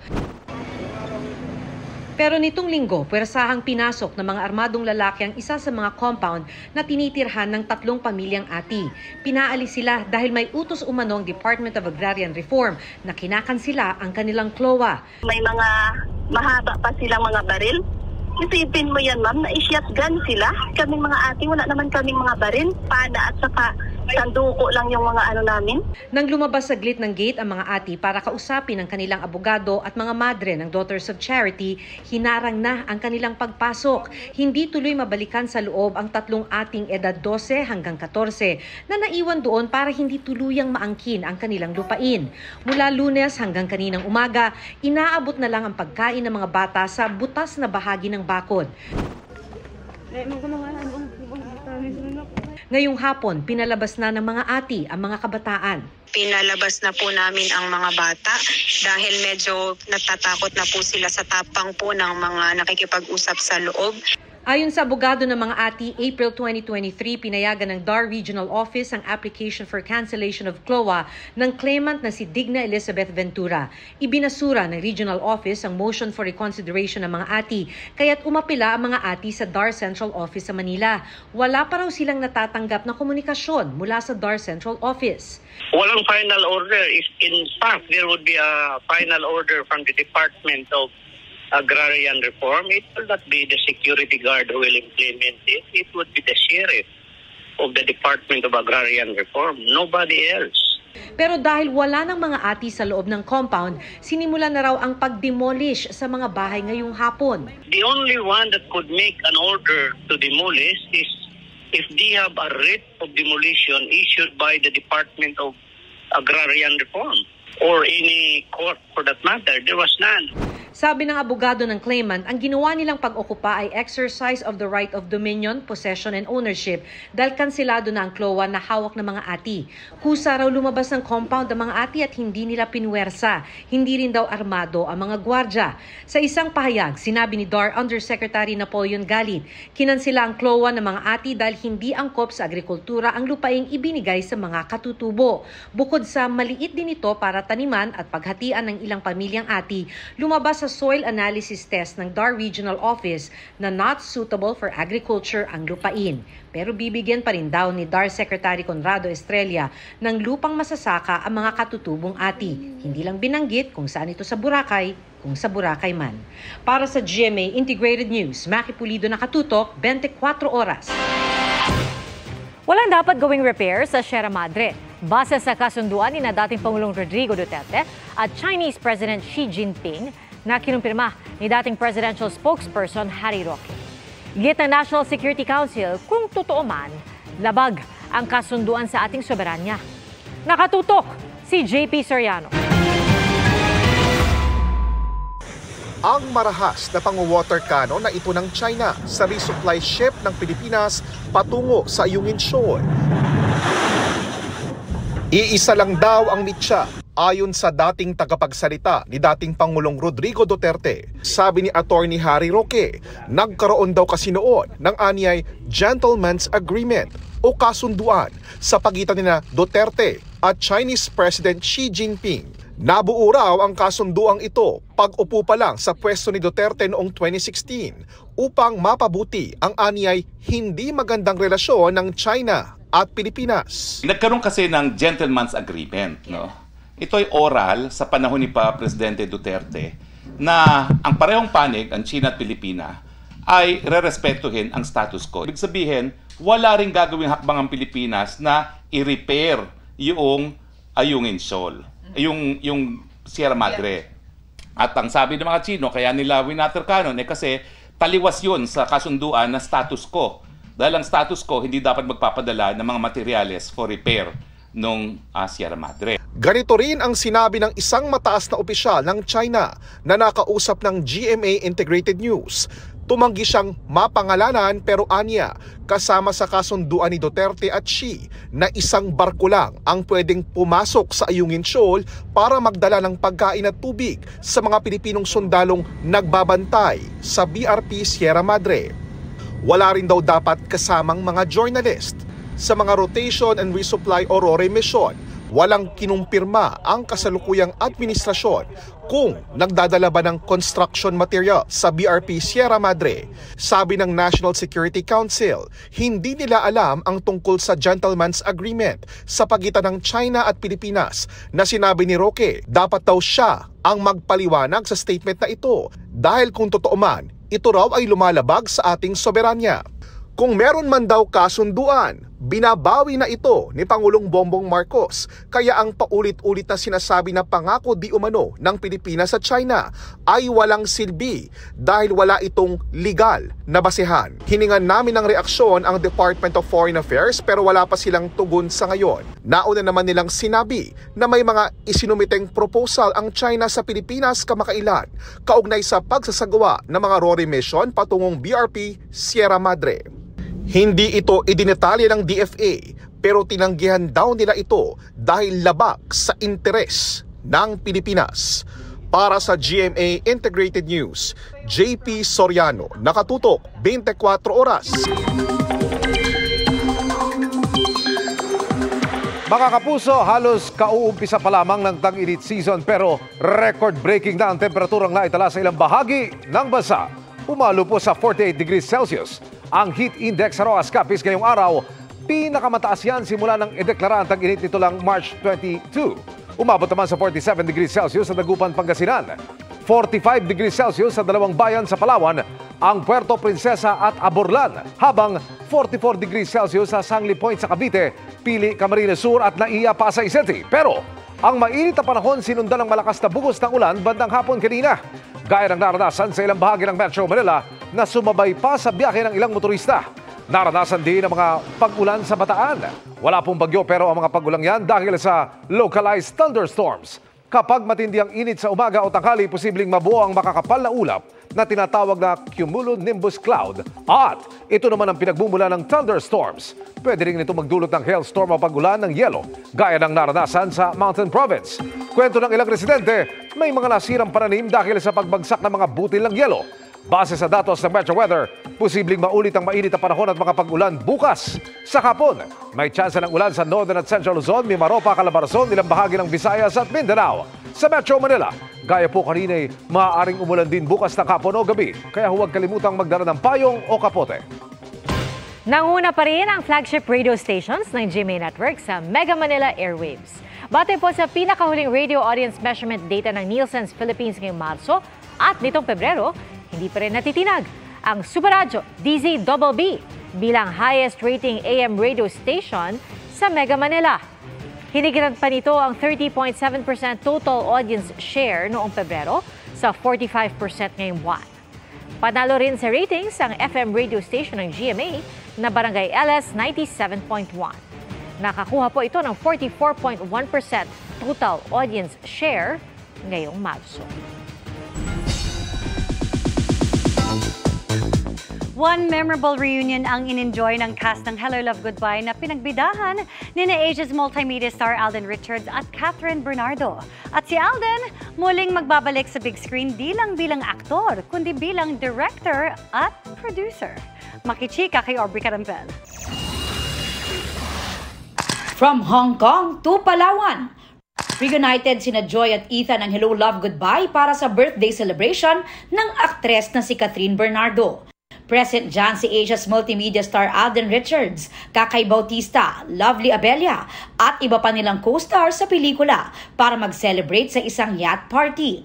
Pero nitong linggo, puwersahang pinasok ng mga armadong lalaki ang isa sa mga compound na tinitirhan ng 3 pamilyang ati. Pinaalis sila dahil may utos umano ang Department of Agrarian Reform na kinakansila ang kanilang CLOA. May mga mahaba pa silang mga baril. Isipin mo yan, ma'am, na i-shotgun sila. Kaming mga ati, wala naman kaming mga baril, pana at saka sanduko lang yung mga namin. Nang lumabas saglit ng gate ang mga ati para kausapin ang kanilang abogado at mga madre ng Daughters of Charity, hinarang na ang kanilang pagpasok. Hindi tuloy mabalikan sa loob ang 3 ating edad 12 hanggang 14 na naiwan doon para hindi tuluyang maangkin ang kanilang lupain. Mula Lunes hanggang kaninang umaga, inaabot na lang ang pagkain ng mga bata sa butas na bahagi ng bakod. Ngayong hapon, pinalabas na ng mga ati ang mga kabataan. Pinalabas na po namin ang mga bata dahil medyo natatakot na po sila sa tapang po ng mga nakikipag-usap sa loob. Ayon sa abogado ng mga ati, April 2023, pinayagan ng DAR Regional Office ang application for cancellation of CLOA ng claimant na si Digna Elizabeth Ventura. Ibinasura ng Regional Office ang motion for reconsideration ng mga ati, kaya't umapila ang mga ati sa DAR Central Office sa Manila. Wala pa raw silang natatanggap na komunikasyon mula sa DAR Central Office. Walang final order. If in fact there would be a final order from the Department of Agrarian Reform, it will not be the security guard who will implement it. It would be the sheriff of the Department of Agrarian Reform. Nobody else. Pero dahil wala ng mga ati sa loob ng compound, sinimula na raw ang pag-demolish sa mga bahay ngayong hapon. The only one that could make an order to demolish is if they have a writ of demolition issued by the Department of Agrarian Reform or any court for that matter. There was none. Sabi ng abogado ng claimant, ang ginawa nilang pag-okupa ay exercise of the right of dominion, possession, and ownership dahil kansilado na ang CLOA na hawak ng mga ati. Kusa raw lumabas ng compound ang mga ati at hindi nila pinwersa. Hindi rin daw armado ang mga gwardya. Sa isang pahayag, sinabi ni DAR Undersecretary Napoleon Galit, kinansila ang CLOA ng mga ati dahil hindi angkop sa agrikultura ang lupaing ibinigay sa mga katutubo. Bukod sa maliit din ito para taniman at paghatian ng ilang pamilyang ati, lumabas sa soil analysis test ng DAR Regional Office na not suitable for agriculture ang lupain. Pero bibigyan pa rin daw ni DAR Secretary Conrado Estrella ng lupang masasaka ang mga katutubong ati. Hindi lang binanggit kung saan ito sa Boracay, kung sa Boracay man. Para sa GMA Integrated News, Maki Pulido, nakatutok, 24 oras. Walang dapat gawing repair sa Sierra Madre. Base sa kasunduan ni dating Pangulong Rodrigo Duterte at Chinese President Xi Jinping na kinumpirma ni dating presidential spokesperson Harry Roque. Git ng National Security Council kung totoo man, labag ang kasunduan sa ating soberanya. Nakatutok si JP Soriano. Ang marahas na pang-water cannon na ito ng China sa resupply ship ng Pilipinas patungo sa Ayungin Shoal. Iisa lang daw ang mitya ayon sa dating tagapagsalita ni dating Pangulong Rodrigo Duterte. Sabi ni Attorney Harry Roque, nagkaroon daw kasi noon ng anyay gentleman's agreement o kasunduan sa pagitan nina Duterte at Chinese President Xi Jinping. Nabuo raw ang kasunduang ito pag-upo pa lang sa pwesto ni Duterte noong 2016 upang mapabuti ang anyay hindi magandang relasyon ng China at Pilipinas. Nagkaroon kasi ng gentleman's agreement, no? Ito ay oral sa panahon ni Presidente Duterte na ang parehong panig, ang China at Pilipinas, ay rerespetuhin ang status quo. Ibig sabihin, wala ring gagawing hakbang ang Pilipinas na i-repair yung Ayungin Shoal, yung Sierra Madre. At ang sabi ng mga Chino, kaya nila winater cannon, kasi taliwas yun sa kasunduan na status quo. Dahil ang status quo, hindi dapat magpapadala ng mga materyales for repair ng Sierra Madre. Ganito rin ang sinabi ng isang mataas na opisyal ng China na nakausap ng GMA Integrated News. Tumanggi siyang mapangalanan pero anya, kasama sa kasunduan ni Duterte at Xi na isang barko lang ang pwedeng pumasok sa Ayungin Shoal para magdala ng pagkain at tubig sa mga Pilipinong sundalong nagbabantay sa BRP Sierra Madre. Wala rin daw dapat kasamang mga journalist. Sa mga rotation and resupply o RORE mission, walang kinumpirma ang kasalukuyang administrasyon kung nagdadala ba ng construction material sa BRP Sierra Madre. Sabi ng National Security Council, hindi nila alam ang tungkol sa gentleman's agreement sa pagitan ng China at Pilipinas na sinabi ni Roque, dapat daw siya ang magpaliwanag sa statement na ito dahil kung totoo man, ito raw ay lumalabag sa ating soberanya. Kung meron man daw kasunduan, binabawi na ito ni Pangulong Bongbong Marcos. Kaya ang paulit-ulit na sinasabi na pangako di umano ng Pilipinas sa China ay walang silbi dahil wala itong legal na basehan. Hiningan namin ng reaksyon ang Department of Foreign Affairs pero wala pa silang tugon sa ngayon. Nauna naman nilang sinabi na may mga isinumiteng proposal ang China sa Pilipinas kamakailan kaugnay sa pagsasagawa ng mga RORE mission patungong BRP Sierra Madre. Hindi ito idinetalye ng DFA pero tinanggihan daw nila ito dahil labag sa interes ng Pilipinas. Para sa GMA Integrated News, JP Soriano, nakatutok 24 oras. Mga kapuso, halos kauumpisa pa lamang ng tag-init season pero record-breaking na ang temperaturang naitala sa ilang bahagi ng bansa. Umalo po sa 48 degrees Celsius. Ang heat index sa Roas Capiz ngayong araw, pinakamataas yan simula ng ideklara ang tag-init nito lang March 22. Umabot naman sa 47 degrees Celsius sa Dagupan, Pangasinan. 45 degrees Celsius sa dalawang bayan sa Palawan, ang Puerto Princesa at Aborlan, habang 44 degrees Celsius sa Sangli Point sa Cavite, Pili, Camarines Sur at Naiya, Pasay City. Pero ang mainit na panahon sinundan ng malakas na bugos ng ulan bandang hapon kanina. Gaya ng naranasan sa ilang bahagi ng Metro Manila na sumabay pa sa biyahe ng ilang motorista. Naranasan din ang mga pag-ulan sa Bataan. Wala pong bagyo pero ang mga pag-ulang yan dahil sa localized thunderstorms. Kapag matindi ang init sa umaga o tanghali, posibleng mabuo ang makakapal na ulap na tinatawag na cumulonimbus cloud. At ito naman ang pinagbumula ng thunderstorms. Pwede rin ito magdulot ng hailstorm o pag-ulan ng yelo, gaya ng naranasan sa Mountain Province. Kwento ng ilang residente, may mga nasirang pananim dahil sa pagbagsak ng mga butil ng yelo. Base sa datos ng Metro Weather, posibleng maulit ang mainit na panahon at mga pag-ulan bukas. Sa hapon, may tsansa ng ulan sa Northern at Central Luzon, Mimaropa, Calabarzon, ilang bahagi ng Visayas at Mindanao. Sa Metro Manila, Gaya po kanina, maaaring umulan din bukas na hapon o gabi. Kaya huwag kalimutang magdala ng payong o kapote. Nanguna pa rin ang flagship radio stations ng GMA Network sa Mega Manila Airwaves. Batay po sa pinakahuling radio audience measurement data ng Nielsen's Philippines ngayong Marso at nitong Pebrero, hindi pa rin natitinag ang Superradyo DZBB bilang highest rating AM radio station sa Mega Manila. Hinigitan pa nito ang 30.7% total audience share noong Pebrero sa 45% ngayong buwan. Panalo rin sa ratings ang FM radio station ng GMA na Barangay LS 97.1. Nakakuha po ito ng 44.1% total audience share ngayong Marso. One memorable reunion ang in-enjoy ng cast ng Hello, Love, Goodbye na pinagbidahan ni Asia's multimedia star Alden Richards at Catherine Bernardo. At si Alden muling magbabalik sa big screen di lang bilang aktor, kundi bilang director at producer. Makichika kay Aubrey Carampel. From Hong Kong to Palawan, reunited sina Joy at Ethan ng Hello, Love, Goodbye para sa birthday celebration ng aktres na si Catherine Bernardo. Present dyan si Asia's multimedia star Alden Richards, Kakay Bautista, Lovely Abella at iba pa nilang co-stars sa pelikula para mag-celebrate sa isang yacht party.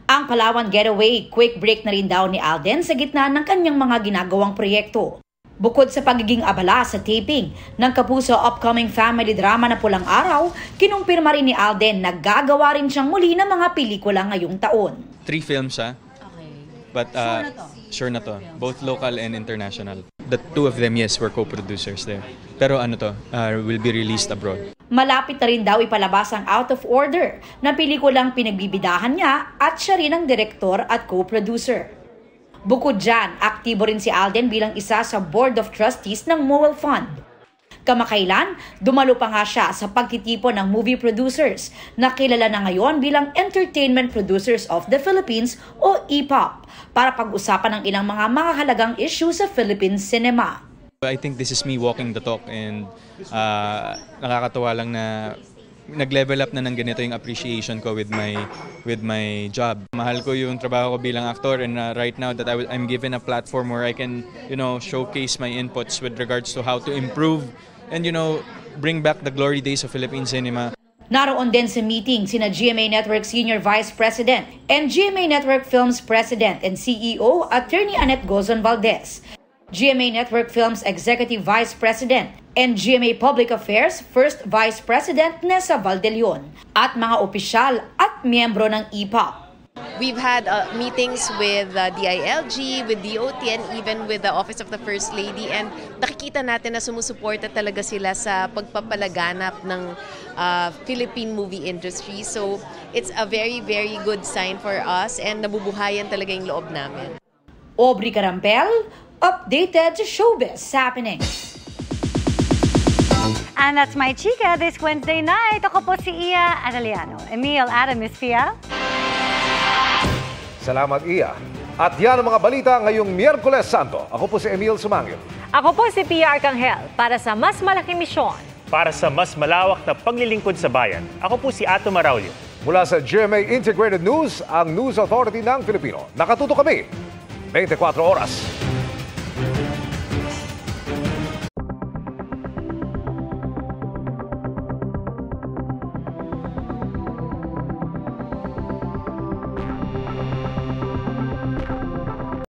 Ang Palawan getaway, quick break na rin daw ni Alden sa gitna ng kanyang mga ginagawang proyekto. Bukod sa pagiging abala sa taping ng kapuso upcoming family drama na Pulang Araw, kinumpirma rin ni Alden na gagawa rin siyang muli ng mga pelikula ngayong taon. 3 films siya. But sure na to. Both local and international. The 2 of them, yes, were co-producers there. Pero will be released abroad. Malapit na rin daw ipalabas ang Out of Order na pelikulang pinagbibidahan niya at siya rin ang direktor at co-producer. Bukod dyan, aktibo rin si Alden bilang isa sa Board of Trustees ng MOEL Fund. Kamakailan, dumalo pa nga siya sa pagtitipon ng movie producers na kilala na ngayon bilang Entertainment Producers of the Philippines o EPOP para pag-usapan ng ilang mga mahalagang issue sa Philippine cinema. I think this is me walking the talk and nakakatawa lang na nag-level up na ng ganito yung appreciation ko with my job. Mahal ko yung trabaho ko bilang aktor and right now that I'm given a platform where I can, showcase my inputs with regards to how to improve and, bring back the glory days of Philippine cinema. Naroon din sa meeting sina GMA Network Senior Vice President and GMA Network Films President and CEO Attorney Annette Gozon Valdez, GMA Network Films Executive Vice President and GMA Public Affairs First Vice President Nessa Valdelion at mga opisyal at miyembro ng EPOP. We've had meetings with DILG, with DOT, and even with the Office of the First Lady. And nakikita natin na sumusuporta talaga sila sa pagpapalaganap ng Philippine movie industry. So it's a very, very good sign for us and nabubuhayan talaga yung loob namin. Aubrey Carampel, updated sa showbiz happenings. And that's my chika this Wednesday night. Ako po si Iya Arellano. Emil Adam Mispia. Salamat, Iya. At yan ang mga balita ngayong Miyerkules Santo. Ako po si Emil Sumangil. Ako po si Pia Arcangel para sa mas malaking misyon. Para sa mas malawak na paglilingkod sa bayan, ako po si Ato Maraulio. Mula sa GMA Integrated News, ang News Authority ng Filipino. Nakatuto kami 24 oras.